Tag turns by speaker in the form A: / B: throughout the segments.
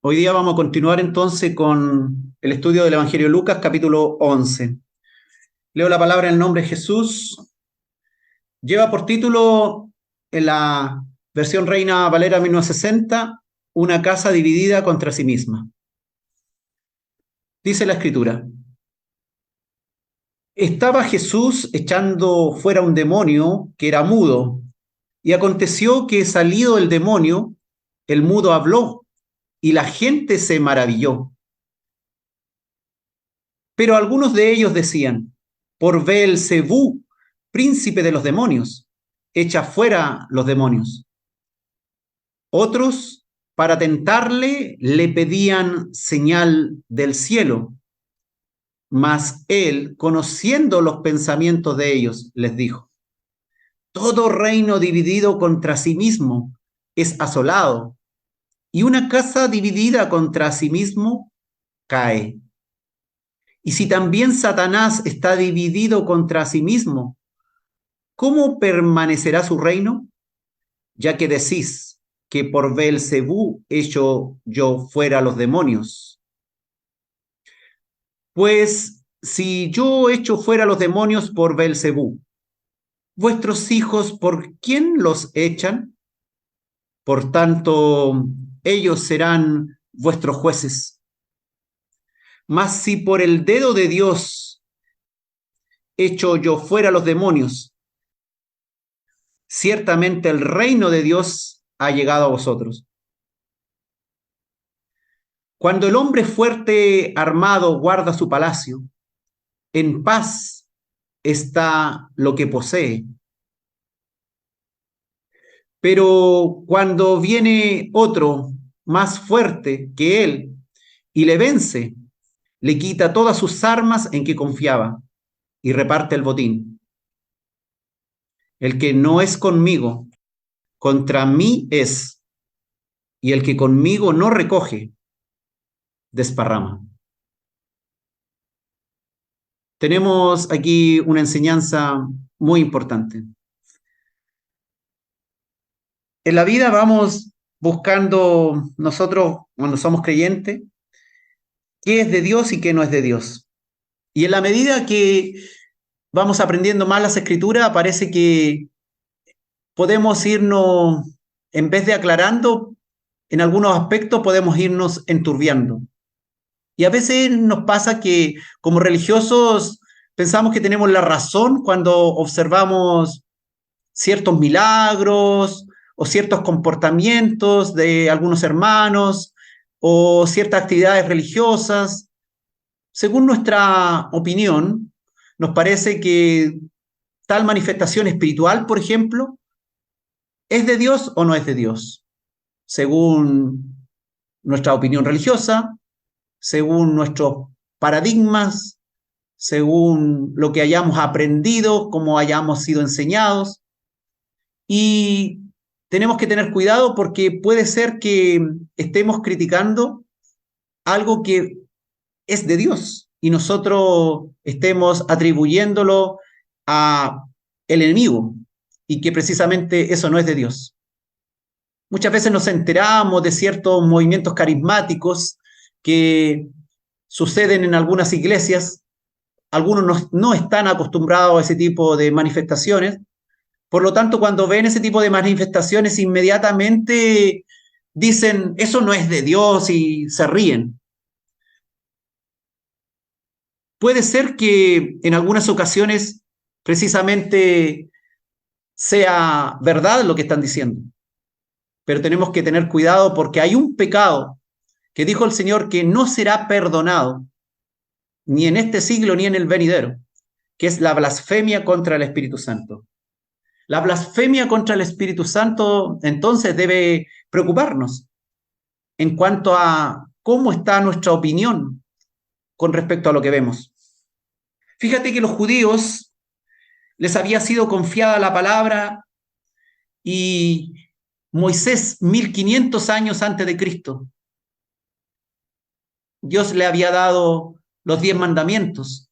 A: Hoy día vamos a continuar entonces con el estudio del Evangelio de Lucas, capítulo 11. Leo la palabra en el nombre de Jesús. Lleva por título en la versión Reina Valera 1960, una casa dividida contra sí misma. Dice la escritura: estaba Jesús echando fuera un demonio que era mudo, y aconteció que salido el demonio, el mudo habló, y la gente se maravilló. Pero algunos de ellos decían: por Beelzebú, príncipe de los demonios, echa fuera los demonios. Otros, para tentarle, le pedían señal del cielo. Mas él, conociendo los pensamientos de ellos, les dijo: todo reino dividido contra sí mismo es asolado, y una casa dividida contra sí mismo cae. Y si también Satanás está dividido contra sí mismo, ¿cómo permanecerá su reino? Ya que decís que por Beelzebú echo yo fuera los demonios. Pues si yo echo fuera los demonios por Beelzebú, vuestros hijos, ¿por quién los echan? Por tanto, ellos serán vuestros jueces. Mas si por el dedo de Dios echo yo fuera los demonios, ciertamente el reino de Dios ha llegado a vosotros. Cuando el hombre fuerte armado guarda su palacio, en paz está lo que posee. Pero cuando viene otro más fuerte que él y le vence, le quita todas sus armas en que confiaba y reparte el botín. El que no es conmigo, contra mí es, y el que conmigo no recoge, desparrama. Tenemos aquí una enseñanza muy importante. En la vida vamos buscando nosotros, cuando somos creyentes, qué es de Dios y qué no es de Dios. Y en la medida que vamos aprendiendo más las escrituras, parece que podemos irnos, en vez de aclarando, en algunos aspectos podemos irnos enturbiando. Y a veces nos pasa que como religiosos pensamos que tenemos la razón cuando observamos ciertos milagros o ciertos comportamientos de algunos hermanos o ciertas actividades religiosas. Según nuestra opinión, nos parece que tal manifestación espiritual, por ejemplo, ¿es de Dios o no es de Dios? Según nuestra opinión religiosa, según nuestros paradigmas, según lo que hayamos aprendido, cómo hayamos sido enseñados. Y tenemos que tener cuidado porque puede ser que estemos criticando algo que es de Dios y nosotros estemos atribuyéndolo a el enemigo y que precisamente eso no es de Dios. Muchas veces nos enteramos de ciertos movimientos carismáticos que suceden en algunas iglesias. Algunos no están acostumbrados a ese tipo de manifestaciones. Por lo tanto, cuando ven ese tipo de manifestaciones, inmediatamente dicen, eso no es de Dios y se ríen. Puede ser que en algunas ocasiones precisamente sea verdad lo que están diciendo, pero tenemos que tener cuidado porque hay un pecado que dijo el Señor que no será perdonado ni en este siglo ni en el venidero, que es la blasfemia contra el Espíritu Santo. La blasfemia contra el Espíritu Santo entonces debe preocuparnos en cuanto a cómo está nuestra opinión con respecto a lo que vemos. Fíjate que los judíos les había sido confiada la palabra y Moisés, 1500 años antes de Cristo, Dios le había dado los 10 mandamientos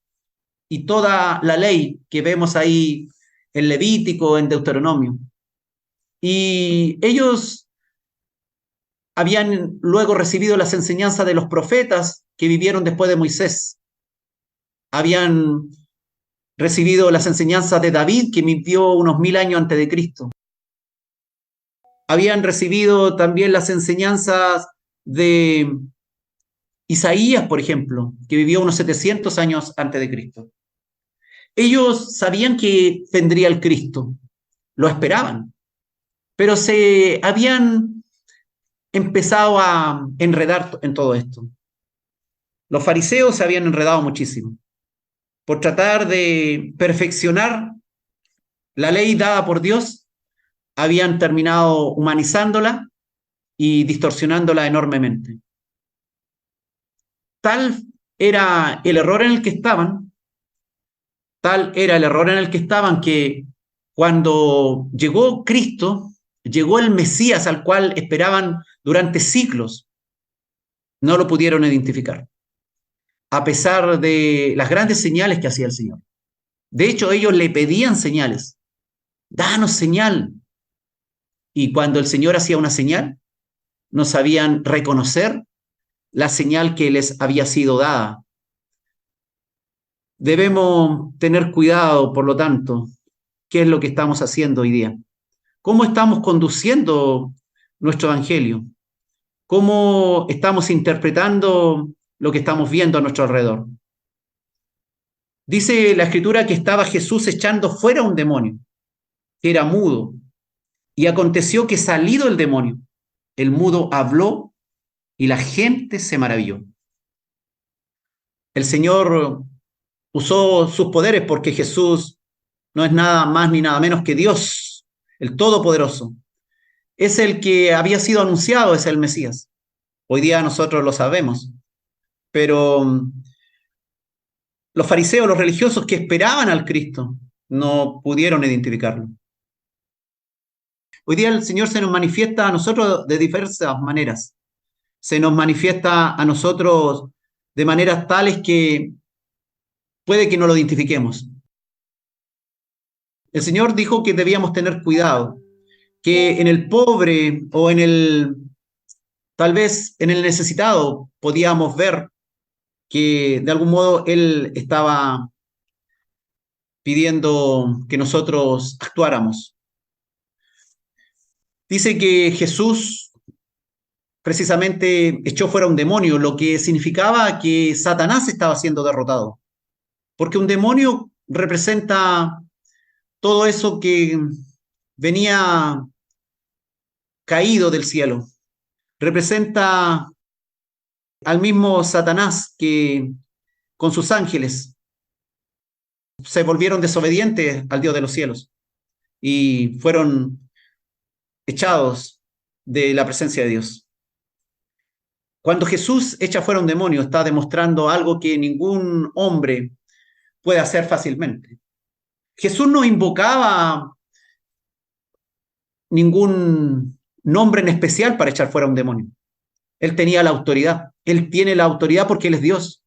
A: y toda la ley que vemos ahí en Levítico, en Deuteronomio. Y ellos habían luego recibido las enseñanzas de los profetas que vivieron después de Moisés. Habían recibido las enseñanzas de David, que vivió unos 1000 años antes de Cristo. Habían recibido también las enseñanzas de Isaías, por ejemplo, que vivió unos 700 años antes de Cristo. Ellos sabían que vendría el Cristo, lo esperaban, pero se habían empezado a enredar en todo esto. Los fariseos se habían enredado muchísimo por tratar de perfeccionar la ley dada por Dios, habían terminado humanizándola y distorsionándola enormemente. Tal era el error en el que estaban, que cuando llegó Cristo, llegó el Mesías al cual esperaban durante siglos, no lo pudieron identificar, a pesar de las grandes señales que hacía el Señor. De hecho, ellos le pedían señales. Danos señal. Y cuando el Señor hacía una señal, no sabían reconocer la señal que les había sido dada. Debemos tener cuidado, por lo tanto, qué es lo que estamos haciendo hoy día. ¿Cómo estamos conduciendo nuestro evangelio? ¿Cómo estamos interpretando lo que estamos viendo a nuestro alrededor? Dice la Escritura que estaba Jesús echando fuera un demonio, que era mudo. Y aconteció que salido el demonio, el mudo habló y la gente se maravilló. El Señor usó sus poderes porque Jesús no es nada más ni nada menos que Dios, el Todopoderoso. Es el que había sido anunciado, es el Mesías. Hoy día nosotros lo sabemos, pero los fariseos, los religiosos que esperaban al Cristo, no pudieron identificarlo. Hoy día el Señor se nos manifiesta a nosotros de diversas maneras. Se nos manifiesta a nosotros de maneras tales que puede que no lo identifiquemos. El Señor dijo que debíamos tener cuidado, que en el pobre o tal vez en el necesitado, podíamos ver que de algún modo Él estaba pidiendo que nosotros actuáramos. Dice que Jesús precisamente echó fuera un demonio, lo que significaba que Satanás estaba siendo derrotado, porque un demonio representa todo eso que venía caído del cielo, representa al mismo Satanás que con sus ángeles se volvieron desobedientes al Dios de los cielos y fueron echados de la presencia de Dios. Cuando Jesús echa fuera un demonio, está demostrando algo que ningún hombre puede hacer fácilmente. Jesús no invocaba ningún nombre en especial para echar fuera un demonio. Él tenía la autoridad. Él tiene la autoridad porque Él es Dios.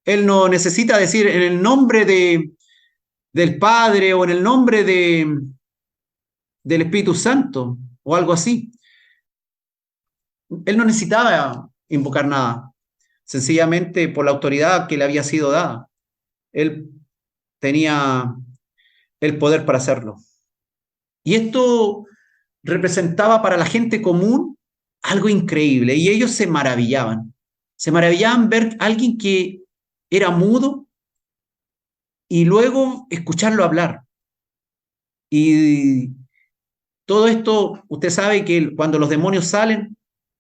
A: Él no necesita decir en el nombre del Padre o en el nombre del Espíritu Santo o algo así. Él no necesitaba invocar nada, sencillamente por la autoridad que le había sido dada. Él tenía el poder para hacerlo. Y esto representaba para la gente común algo increíble y ellos se maravillaban. Se maravillaban ver a alguien que era mudo y luego escucharlo hablar. Y todo esto, usted sabe que cuando los demonios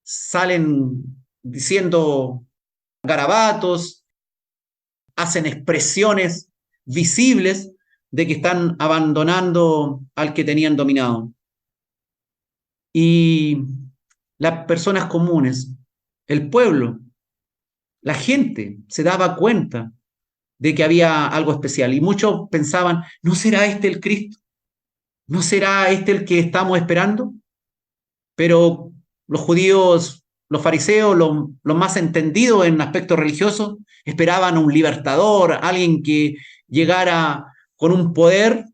A: salen diciendo garabatos, hacen expresiones visibles de que están abandonando al que tenían dominado. Y las personas comunes, el pueblo, la gente se daba cuenta de que había algo especial y muchos pensaban, ¿no será este el Cristo? ¿No será este el que estamos esperando? Pero los judíos, los fariseos, los más entendidos en aspectos religiosos, esperaban un libertador, alguien que llegara con un poder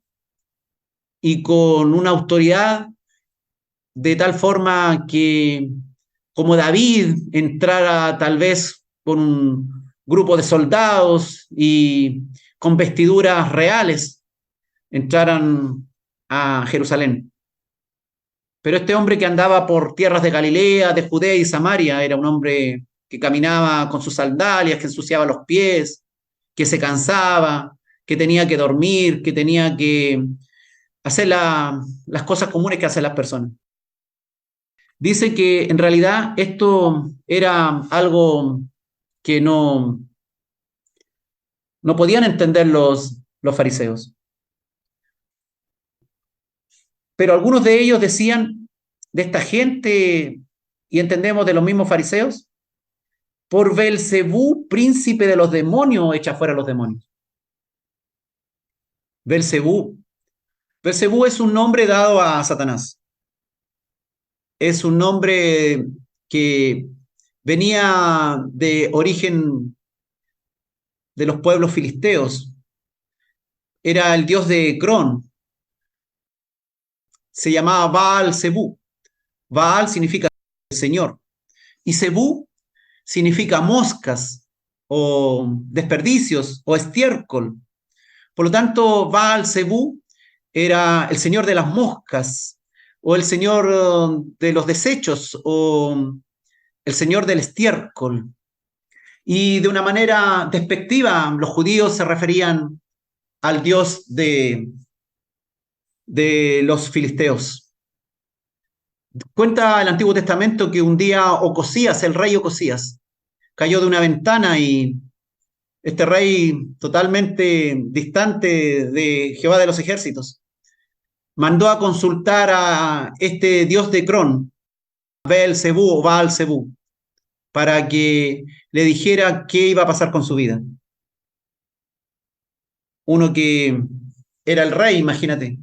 A: y con una autoridad de tal forma que como David entrara tal vez con un grupo de soldados y con vestiduras reales, entraran a Jerusalén. Pero este hombre que andaba por tierras de Galilea, de Judea y Samaria, era un hombre que caminaba con sus sandalias, que ensuciaba los pies, que se cansaba, que tenía que dormir, que tenía que hacer las cosas comunes que hacen las personas. Dice que en realidad esto era algo que no podían entender los fariseos. Pero algunos de ellos decían de esta gente, y entendemos de los mismos fariseos, por Belcebú, príncipe de los demonios, echa fuera los demonios. Belcebú. Belcebú es un nombre dado a Satanás. Es un nombre que venía de origen de los pueblos filisteos. Era el dios de Cron. Se llamaba Baal Zebú. Baal significa el Señor. Y Zebú significa moscas o desperdicios o estiércol. Por lo tanto, Baal Zebú era el señor de las moscas o el señor de los desechos o el señor del estiércol. Y de una manera despectiva, los judíos se referían al dios de los filisteos. Cuenta el Antiguo Testamento que un día Ocosías, el rey Ocosías, cayó de una ventana y este rey totalmente distante de Jehová de los ejércitos mandó a consultar a este dios de Cron, Belcebú o Baal Zebú, para que le dijera qué iba a pasar con su vida. Uno que era el rey, imagínate,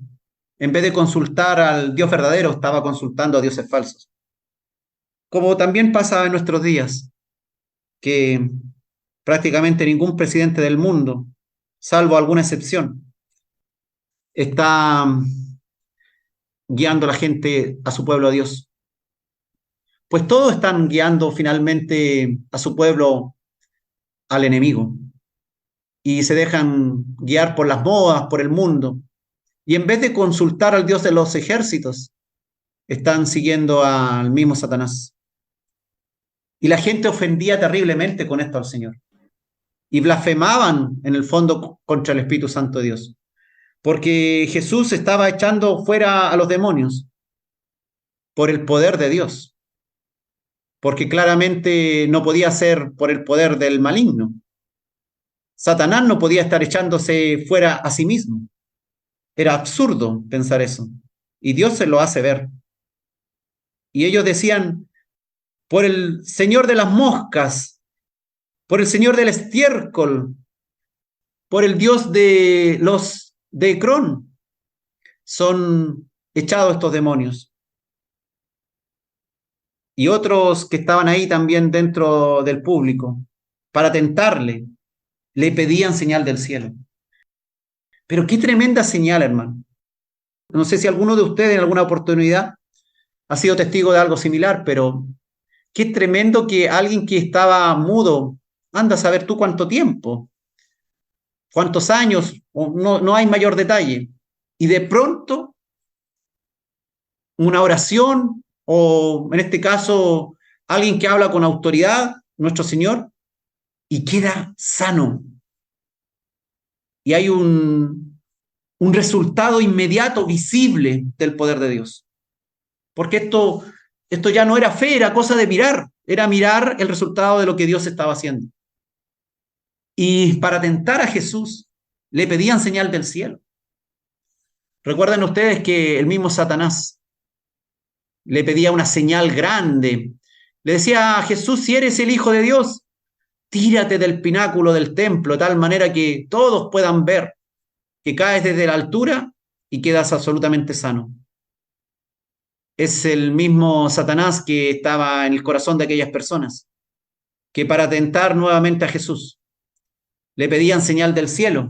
A: en vez de consultar al Dios verdadero, estaba consultando a dioses falsos. Como también pasa en nuestros días, que prácticamente ningún presidente del mundo, salvo alguna excepción, está guiando a la gente, a su pueblo, a Dios. Pues todos están guiando finalmente a su pueblo al enemigo y se dejan guiar por las modas, por el mundo. Y en vez de consultar al Dios de los ejércitos, están siguiendo al mismo Satanás. Y la gente ofendía terriblemente con esto al Señor. Y blasfemaban en el fondo contra el Espíritu Santo de Dios. Porque Jesús estaba echando fuera a los demonios por el poder de Dios. Porque claramente no podía ser por el poder del maligno. Satanás no podía estar echándose fuera a sí mismo. Era absurdo pensar eso. Y Dios se lo hace ver. Y ellos decían, por el Señor de las moscas, por el Señor del estiércol, por el Dios de los de Cron, son echados estos demonios. Y otros que estaban ahí también dentro del público, para tentarle, le pedían señal del cielo. Pero qué tremenda señal, hermano. No sé si alguno de ustedes en alguna oportunidad ha sido testigo de algo similar, pero qué tremendo que alguien que estaba mudo, anda a saber tú cuánto tiempo, cuántos años, no hay mayor detalle, y de pronto una oración o en este caso alguien que habla con autoridad, nuestro Señor, y queda sano. Y hay un resultado inmediato, visible del poder de Dios. Porque esto ya no era fe, era cosa de mirar, era mirar el resultado de lo que Dios estaba haciendo. Y para tentar a Jesús, le pedían señal del cielo. Recuerden ustedes que el mismo Satanás le pedía una señal grande. Le decía a Jesús, si eres el Hijo de Dios, tírate del pináculo del templo, de tal manera que todos puedan ver que caes desde la altura y quedas absolutamente sano. Es el mismo Satanás que estaba en el corazón de aquellas personas, que para tentar nuevamente a Jesús, le pedían señal del cielo.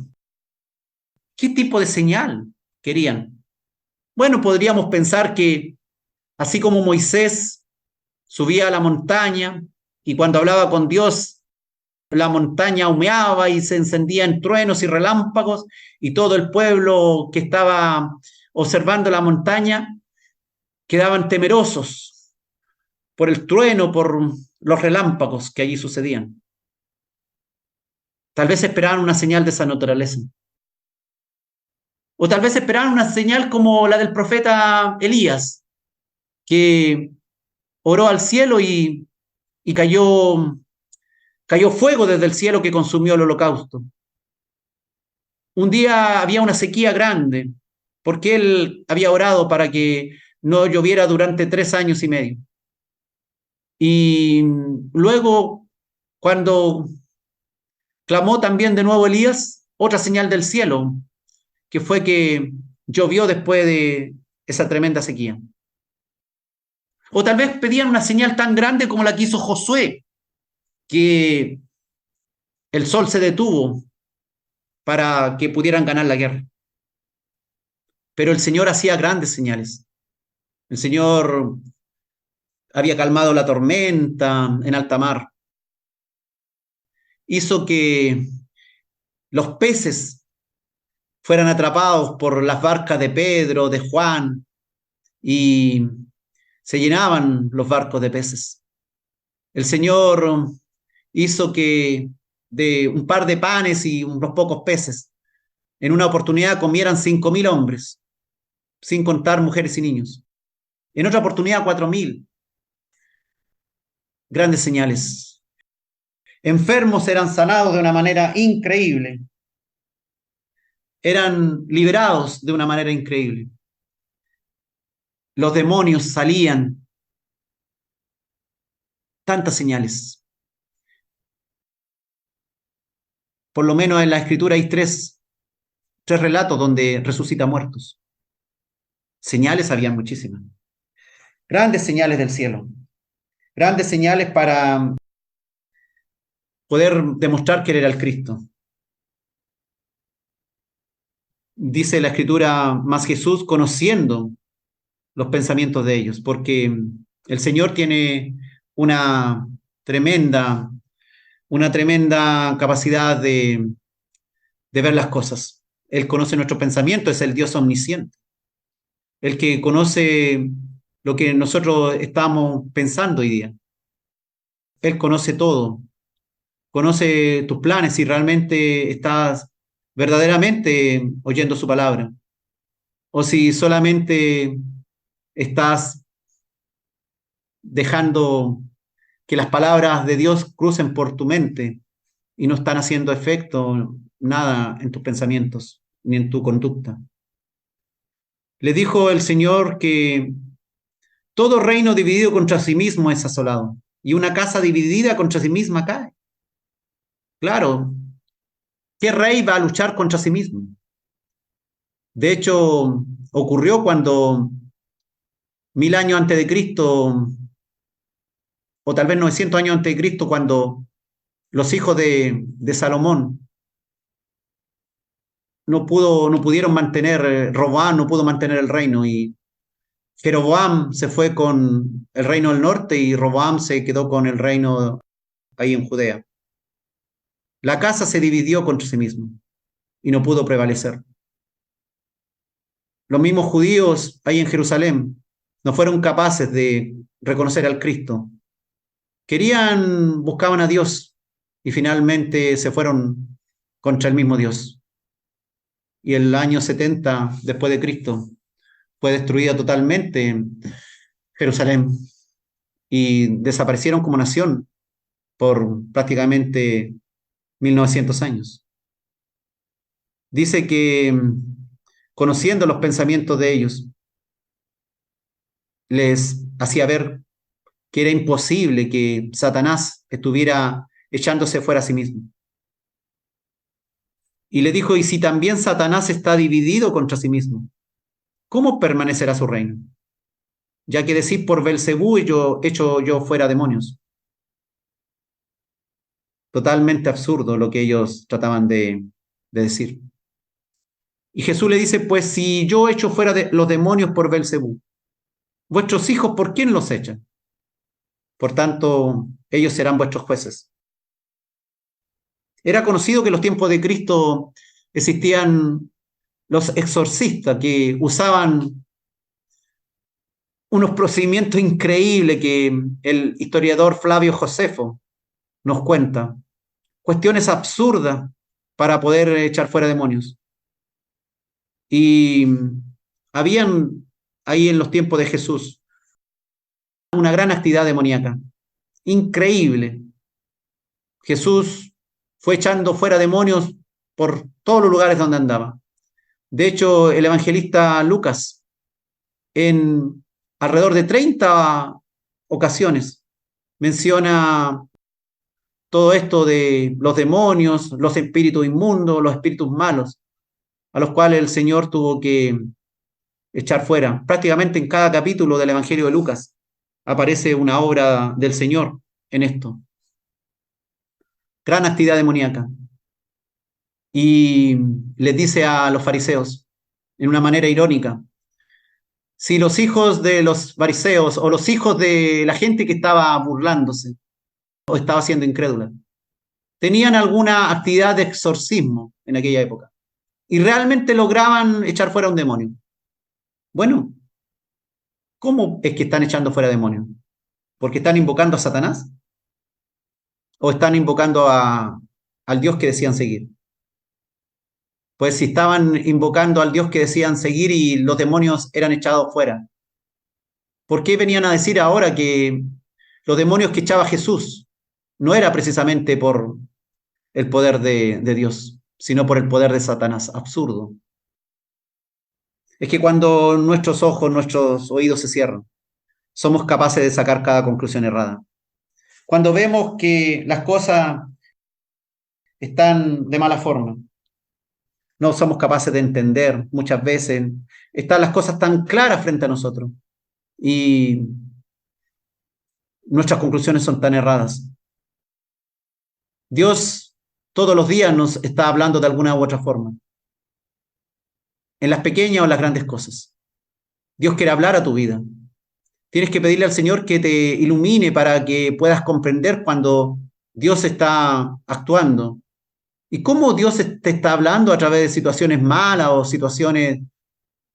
A: ¿Qué tipo de señal querían? Bueno, podríamos pensar que así como Moisés subía a la montaña y cuando hablaba con Dios, la montaña humeaba y se encendía en truenos y relámpagos y todo el pueblo que estaba observando la montaña quedaban temerosos por el trueno, por los relámpagos que allí sucedían. Tal vez esperaban una señal de esa naturaleza. O tal vez esperaban una señal como la del profeta Elías, que oró al cielo y cayó fuego desde el cielo que consumió el holocausto. Un día había una sequía grande, porque él había orado para que no lloviera durante 3 años y medio. Y luego, cuando clamó también de nuevo Elías, otra señal del cielo, que fue que llovió después de esa tremenda sequía. O tal vez pedían una señal tan grande como la que hizo Josué, que el sol se detuvo para que pudieran ganar la guerra. Pero el Señor hacía grandes señales. El Señor había calmado la tormenta en alta mar. Hizo que los peces fueran atrapados por las barcas de Pedro, de Juan, y se llenaban los barcos de peces. El Señor hizo que de un par de panes y unos pocos peces, en una oportunidad comieran 5.000 hombres, sin contar mujeres y niños. En otra oportunidad 4.000. Grandes señales. Enfermos eran sanados de una manera increíble. Eran liberados de una manera increíble. Los demonios salían. Tantas señales. Por lo menos en la Escritura hay tres relatos donde resucita muertos. Señales había muchísimas. Grandes señales del cielo. Grandes señales para poder demostrar que él era el Cristo. Dice la Escritura, más Jesús conociendo los pensamientos de ellos, porque el Señor tiene una tremenda, una tremenda capacidad de ver las cosas. Él conoce nuestros pensamientos, es el Dios omnisciente, el que conoce lo que nosotros estamos pensando hoy día. Él conoce todo, conoce tus planes si realmente estás verdaderamente oyendo su palabra o si solamente estás dejando que las palabras de Dios crucen por tu mente y no están haciendo efecto nada en tus pensamientos ni en tu conducta. Le dijo el Señor que todo reino dividido contra sí mismo es asolado y una casa dividida contra sí misma cae. Claro, ¿qué rey va a luchar contra sí mismo? De hecho, ocurrió cuando 1000 años antes de Cristo, o tal vez 900 años antes de Cristo, cuando los hijos de Salomón no pudieron mantener, Roboam no pudo mantener el reino y Jeroboam se fue con el reino del norte y Roboam se quedó con el reino ahí en Judea. La casa se dividió contra sí mismo y no pudo prevalecer. Los mismos judíos ahí en Jerusalén no fueron capaces de reconocer al Cristo. Buscaban a Dios y finalmente se fueron contra el mismo Dios. Y el año 70 después de Cristo fue destruida totalmente Jerusalén y desaparecieron como nación por prácticamente 1900 años. Dice que conociendo los pensamientos de ellos, les hacía ver que era imposible que Satanás estuviera echándose fuera a sí mismo. Y le dijo, y si también Satanás está dividido contra sí mismo, ¿cómo permanecerá su reino? Ya que decís por Belcebú y yo echo yo fuera demonios. Totalmente absurdo lo que ellos trataban de decir. Y Jesús le dice, pues si yo echo fuera los demonios por Belcebú, vuestros hijos, ¿por quién los echan? Por tanto, ellos serán vuestros jueces. Era conocido que en los tiempos de Cristo existían los exorcistas que usaban unos procedimientos increíbles que el historiador Flavio Josefo nos cuenta. Cuestiones absurdas para poder echar fuera demonios. Y habían ahí en los tiempos de Jesús una gran actividad demoníaca, increíble. Jesús fue echando fuera demonios por todos los lugares donde andaba. De hecho, el evangelista Lucas, en alrededor de 30 ocasiones, menciona todo esto de los demonios, los espíritus inmundos, los espíritus malos, a los cuales el Señor tuvo que echar fuera. Prácticamente en cada capítulo del Evangelio de Lucas aparece una obra del Señor en esto. Gran actividad demoníaca. Y les dice a los fariseos, en una manera irónica, si los hijos de los fariseos o los hijos de la gente que estaba burlándose o estaba siendo incrédula, tenían alguna actividad de exorcismo en aquella época y realmente lograban echar fuera un demonio. Bueno, ¿cómo es que están echando fuera demonios? ¿Porque están invocando a Satanás? ¿O están invocando al Dios que decían seguir? Pues si estaban invocando al Dios que decían seguir y los demonios eran echados fuera, ¿por qué venían a decir ahora que los demonios que echaba Jesús no era precisamente por el poder de Dios, sino por el poder de Satanás? Absurdo. Es que cuando nuestros ojos, nuestros oídos se cierran, somos capaces de sacar cada conclusión errada. Cuando vemos que las cosas están de mala forma, no somos capaces de entender muchas veces, están las cosas tan claras frente a nosotros y nuestras conclusiones son tan erradas. Dios todos los días nos está hablando de alguna u otra forma, en las pequeñas o las grandes cosas. Dios quiere hablar a tu vida. Tienes que pedirle al Señor que te ilumine para que puedas comprender cuando Dios está actuando y cómo Dios te está hablando a través de situaciones malas o situaciones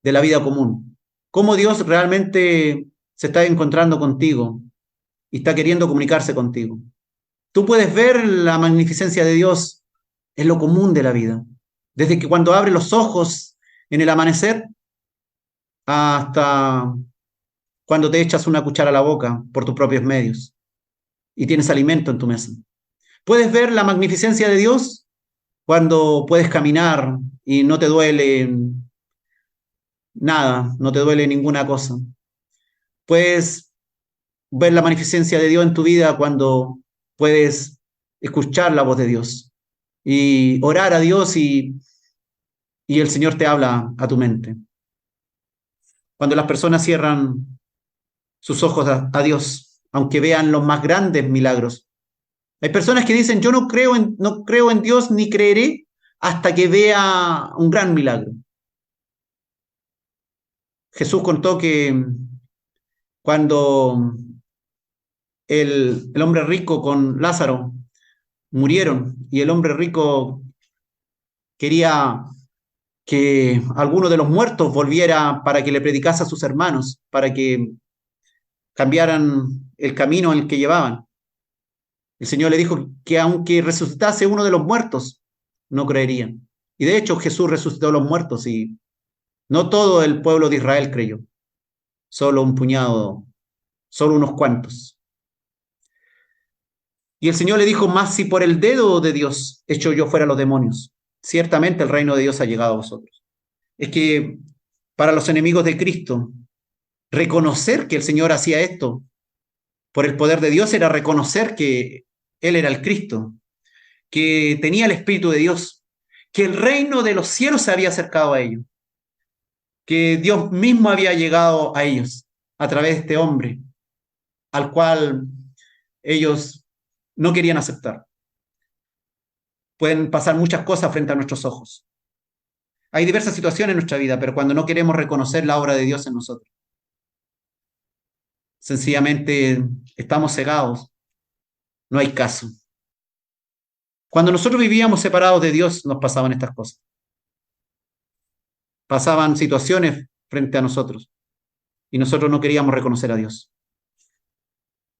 A: de la vida común. Cómo Dios realmente se está encontrando contigo y está queriendo comunicarse contigo. Tú puedes ver la magnificencia de Dios en lo común de la vida. Desde que cuando abres los ojos en el amanecer hasta cuando te echas una cuchara a la boca por tus propios medios y tienes alimento en tu mesa. Puedes ver la magnificencia de Dios cuando puedes caminar y no te duele nada, no te duele ninguna cosa. Puedes ver la magnificencia de Dios en tu vida cuando puedes escuchar la voz de Dios y orar a Dios y el Señor te habla a tu mente. Cuando las personas cierran sus ojos a Dios, aunque vean los más grandes milagros. Hay personas que dicen, yo no creo en Dios ni creeré hasta que vea un gran milagro. Jesús contó que cuando el hombre rico con Lázaro murieron y el hombre rico quería que alguno de los muertos volviera para que le predicase a sus hermanos, para que cambiaran el camino en el que llevaban. El Señor le dijo que aunque resucitase uno de los muertos, no creerían. Y de hecho Jesús resucitó a los muertos y no todo el pueblo de Israel creyó, solo un puñado, solo unos cuantos. Y el Señor le dijo, más si por el dedo de Dios echo yo fuera los demonios, ciertamente el reino de Dios ha llegado a vosotros. Es que para los enemigos de Cristo, reconocer que el Señor hacía esto por el poder de Dios era reconocer que Él era el Cristo, que tenía el Espíritu de Dios, que el reino de los cielos se había acercado a ellos, que Dios mismo había llegado a ellos a través de este hombre, al cual ellos no querían aceptar. Pueden pasar muchas cosas frente a nuestros ojos. Hay diversas situaciones en nuestra vida, pero cuando no queremos reconocer la obra de Dios en nosotros, sencillamente estamos cegados, no hay caso. Cuando nosotros vivíamos separados de Dios, nos pasaban estas cosas. Pasaban situaciones frente a nosotros y nosotros no queríamos reconocer a Dios.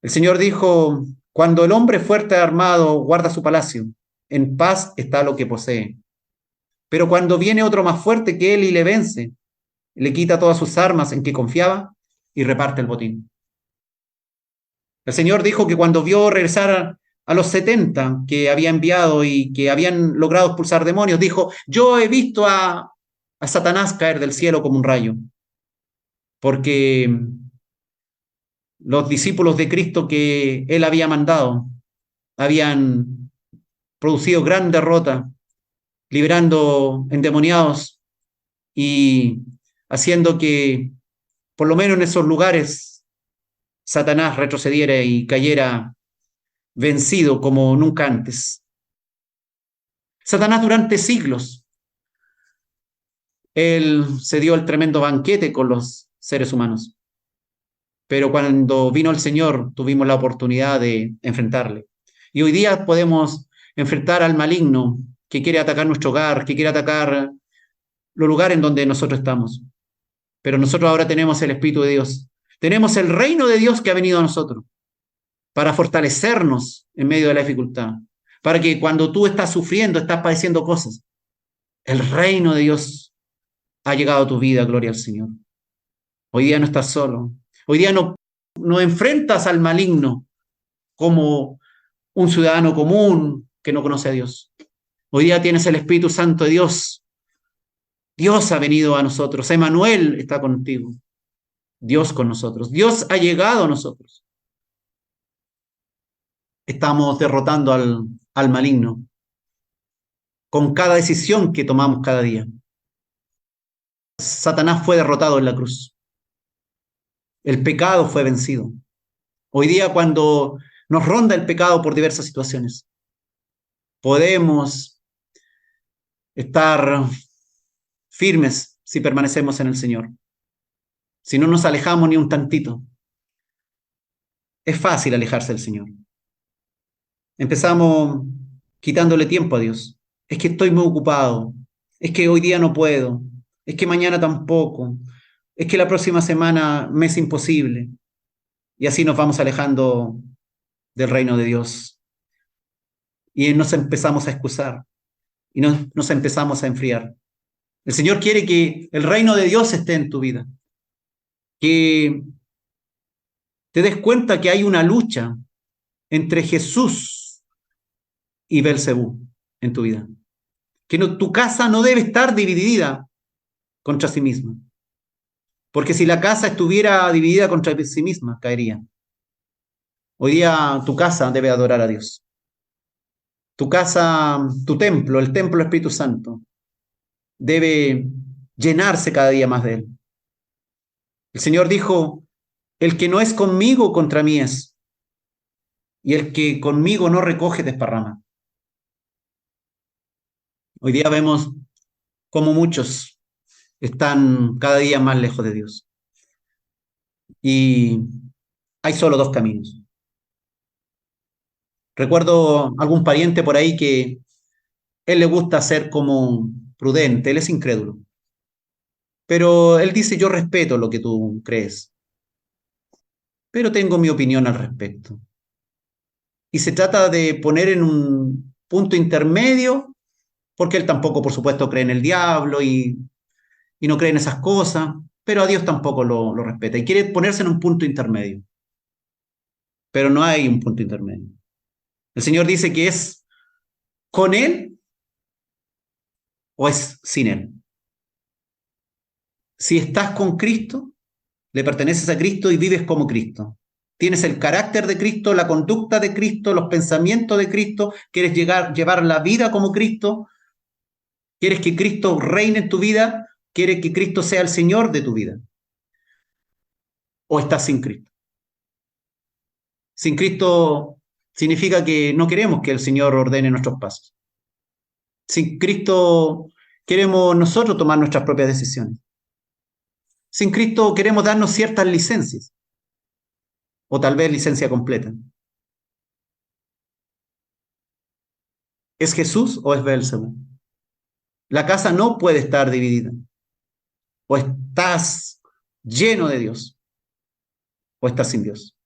A: El Señor dijo, cuando el hombre fuerte armado guarda su palacio, en paz está lo que posee. Pero cuando viene otro más fuerte que él y le vence, le quita todas sus armas en que confiaba y reparte el botín. El Señor dijo que cuando vio regresar a los 70 que había enviado y que habían logrado expulsar demonios, dijo, yo he visto a Satanás caer del cielo como un rayo, porque los discípulos de Cristo que él había mandado habían producido gran derrota, liberando endemoniados y haciendo que, por lo menos en esos lugares, Satanás retrocediera y cayera vencido como nunca antes. Satanás durante siglos, él se dio el tremendo banquete con los seres humanos. Pero cuando vino el Señor, tuvimos la oportunidad de enfrentarle. Y hoy día podemos enfrentar al maligno que quiere atacar nuestro hogar, que quiere atacar los lugares en donde nosotros estamos. Pero nosotros ahora tenemos el Espíritu de Dios. Tenemos el reino de Dios que ha venido a nosotros para fortalecernos en medio de la dificultad. Para que cuando tú estás sufriendo, estás padeciendo cosas, el reino de Dios ha llegado a tu vida, gloria al Señor. Hoy día no estás solo. Hoy día no enfrentas al maligno como un ciudadano común que no conoce a Dios. Hoy día tienes el Espíritu Santo de Dios. Dios ha venido a nosotros. Emmanuel está contigo. Dios con nosotros. Dios ha llegado a nosotros. Estamos derrotando al maligno con cada decisión que tomamos cada día. Satanás fue derrotado en la cruz. El pecado fue vencido. Hoy día cuando nos ronda el pecado por diversas situaciones, podemos estar firmes si permanecemos en el Señor. Si no nos alejamos ni un tantito. Es fácil alejarse del Señor. Empezamos quitándole tiempo a Dios. Es que estoy muy ocupado. Es que hoy día no puedo. Es que mañana tampoco. Es que la próxima semana me es imposible. Y así nos vamos alejando del reino de Dios. Y nos empezamos a excusar. Y nos empezamos a enfriar. El Señor quiere que el reino de Dios esté en tu vida. Que te des cuenta que hay una lucha entre Jesús y Belcebú en tu vida. Que tu casa no debe estar dividida contra sí misma. Porque si la casa estuviera dividida contra sí misma, caería. Hoy día tu casa debe adorar a Dios. Tu casa, tu templo, el templo del Espíritu Santo, debe llenarse cada día más de Él. El Señor dijo, el que no es conmigo, contra mí es. Y el que conmigo no recoge, desparrama. Hoy día vemos cómo muchos están cada día más lejos de Dios. Y hay solo dos caminos. Recuerdo algún pariente por ahí que él le gusta ser como prudente, él es incrédulo. Pero él dice, yo respeto lo que tú crees, pero tengo mi opinión al respecto. Y se trata de poner en un punto intermedio, porque él tampoco, por supuesto, cree en el diablo y no cree en esas cosas, pero a Dios tampoco lo respeta. Y quiere ponerse en un punto intermedio, pero no hay un punto intermedio. El Señor dice que es con Él o es sin Él. Si estás con Cristo, le perteneces a Cristo y vives como Cristo. Tienes el carácter de Cristo, la conducta de Cristo, los pensamientos de Cristo, quieres llevar la vida como Cristo, quieres que Cristo reine en tu vida, quieres que Cristo sea el Señor de tu vida. O estás sin Cristo. Sin Cristo significa que no queremos que el Señor ordene nuestros pasos. Sin Cristo queremos nosotros tomar nuestras propias decisiones. Sin Cristo queremos darnos ciertas licencias. o tal vez licencia completa. ¿Es Jesús o es Beelzebú? La casa no puede estar dividida. O estás lleno de Dios o estás sin Dios.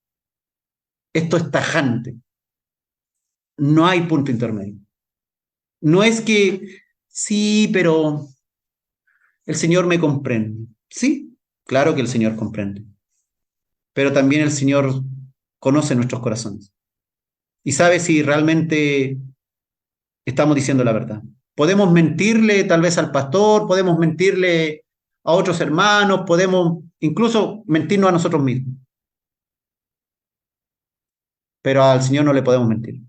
A: Esto es tajante. No hay punto intermedio. No es que sí, pero el Señor me comprende. Sí, claro que el Señor comprende. Pero también el Señor conoce nuestros corazones y sabe si realmente estamos diciendo la verdad. Podemos mentirle tal vez al pastor, podemos mentirle a otros hermanos, podemos incluso mentirnos a nosotros mismos, pero al Señor no le podemos mentir.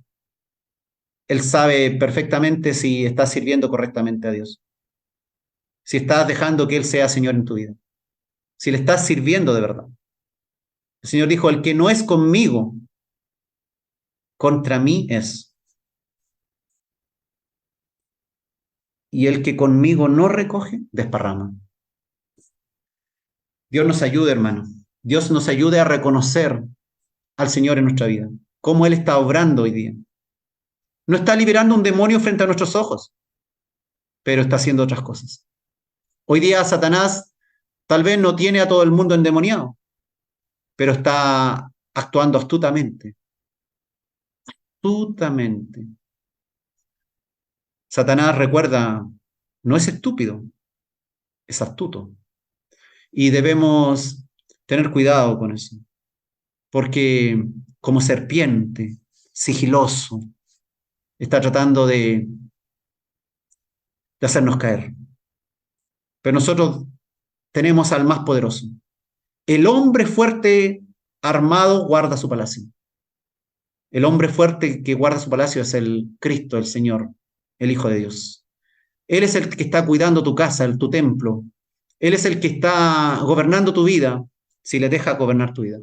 A: Él sabe perfectamente si estás sirviendo correctamente a Dios, si estás dejando que Él sea Señor en tu vida, si le estás sirviendo de verdad. El Señor dijo, el que no es conmigo, contra mí es. Y el que conmigo no recoge, desparrama. Dios nos ayude, hermano. Dios nos ayude a reconocer al Señor en nuestra vida, cómo Él está obrando hoy día. No está liberando un demonio frente a nuestros ojos, pero está haciendo otras cosas. Hoy día Satanás tal vez no tiene a todo el mundo endemoniado, pero está actuando astutamente. Astutamente. Satanás, recuerda, no es estúpido, es astuto. Y debemos tener cuidado con eso, porque como serpiente, sigiloso, está tratando de hacernos caer. Pero nosotros tenemos al más poderoso. El hombre fuerte armado guarda su palacio. El hombre fuerte que guarda su palacio es el Cristo, el Señor, el Hijo de Dios. Él es el que está cuidando tu casa, tu templo. Él es el que está gobernando tu vida, si le deja gobernar tu vida,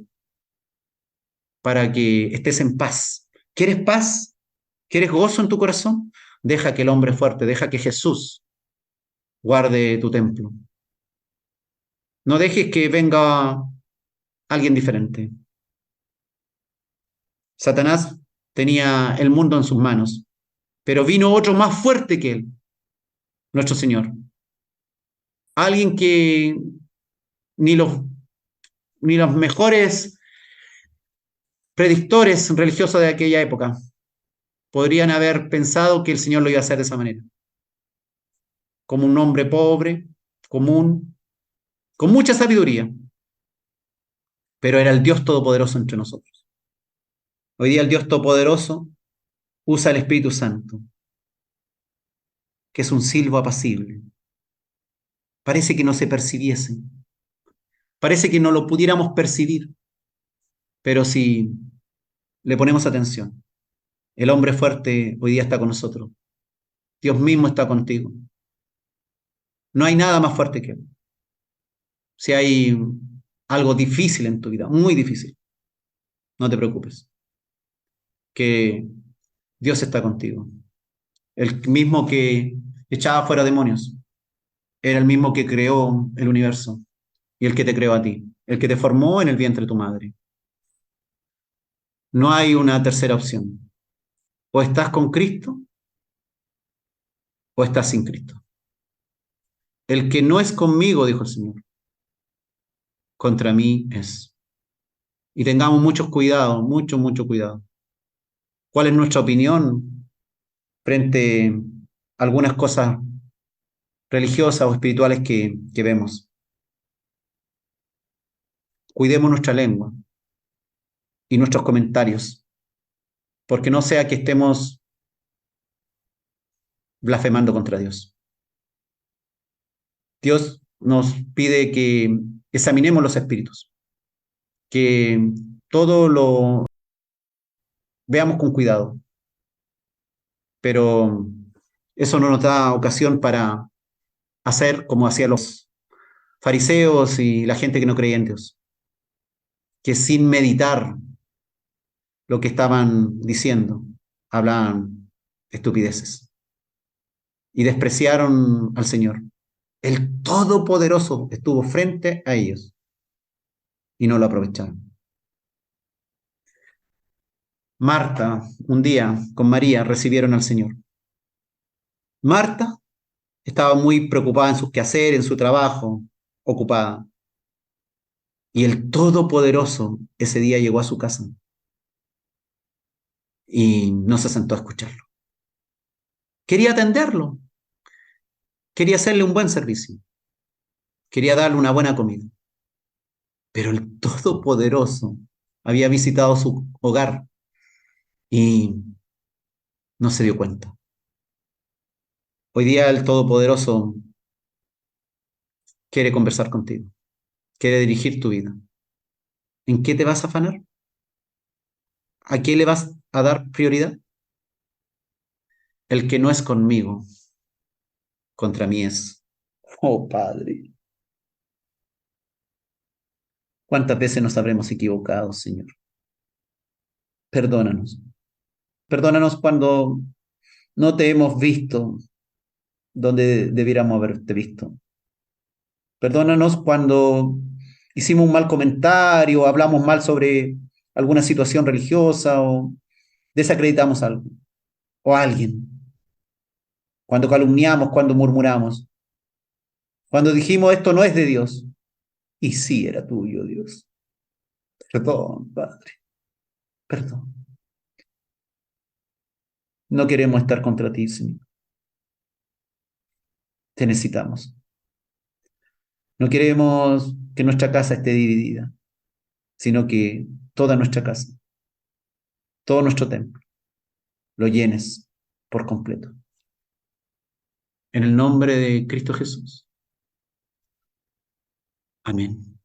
A: para que estés en paz. ¿Quieres paz? ¿Quieres gozo en tu corazón? Deja que el hombre fuerte, deja que Jesús guarde tu templo. No dejes que venga alguien diferente. Satanás tenía el mundo en sus manos, pero vino otro más fuerte que él, nuestro Señor. Alguien que ni los, ni los mejores predictores religiosos de aquella época podrían haber pensado que el Señor lo iba a hacer de esa manera. Como un hombre pobre, común, con mucha sabiduría, pero era el Dios Todopoderoso entre nosotros. Hoy día el Dios Todopoderoso usa el Espíritu Santo, que es un silbo apacible. Parece que no se percibiese, parece que no lo pudiéramos percibir, pero si le ponemos atención, el hombre fuerte hoy día está con nosotros. Dios mismo está contigo. No hay nada más fuerte que él. Si hay algo difícil en tu vida, muy difícil, no te preocupes, que Dios está contigo. El mismo que echaba fuera demonios, era el mismo que creó el universo y el que te creó a ti, el que te formó en el vientre de tu madre. No hay una tercera opción. O estás con Cristo o estás sin Cristo. El que no es conmigo, dijo el Señor, contra mí es. Y tengamos mucho cuidado, mucho cuidado. ¿Cuál es nuestra opinión frente a algunas cosas religiosas o espirituales que vemos? Cuidemos nuestra lengua y nuestros comentarios, porque no sea que estemos blasfemando contra Dios. Dios nos pide que examinemos los espíritus, que todo lo veamos con cuidado, pero eso no nos da ocasión para hacer como hacían los fariseos y la gente que no creía en Dios, que sin meditar lo que estaban diciendo, hablaban estupideces y despreciaron al Señor. El Todopoderoso estuvo frente a ellos y no lo aprovecharon. Marta, un día con María, recibieron al Señor. Marta estaba muy preocupada en sus quehaceres, en su trabajo, ocupada. Y el Todopoderoso ese día llegó a su casa y no se sentó a escucharlo. Quería atenderlo, quería hacerle un buen servicio, quería darle una buena comida. Pero el Todopoderoso había visitado su hogar y no se dio cuenta. Hoy día el Todopoderoso quiere conversar contigo, quiere dirigir tu vida. ¿En qué te vas a afanar? ¿A qué le vas a dar prioridad? El que no es conmigo, contra mí es. Oh Padre, ¿cuántas veces nos habremos equivocado, Señor? Perdónanos. Perdónanos cuando no te hemos visto donde debiéramos haberte visto. Perdónanos cuando hicimos un mal comentario, hablamos mal sobre alguna situación religiosa o desacreditamos algo o a alguien. Cuando calumniamos, cuando murmuramos, cuando dijimos esto no es de Dios y sí era tuyo, Dios. Perdón, Padre, perdón. No queremos estar contra ti, Señor. Te necesitamos. No queremos que nuestra casa esté dividida, sino que toda nuestra casa, todo nuestro templo, lo llenes por completo. En el nombre de Cristo Jesús. Amén.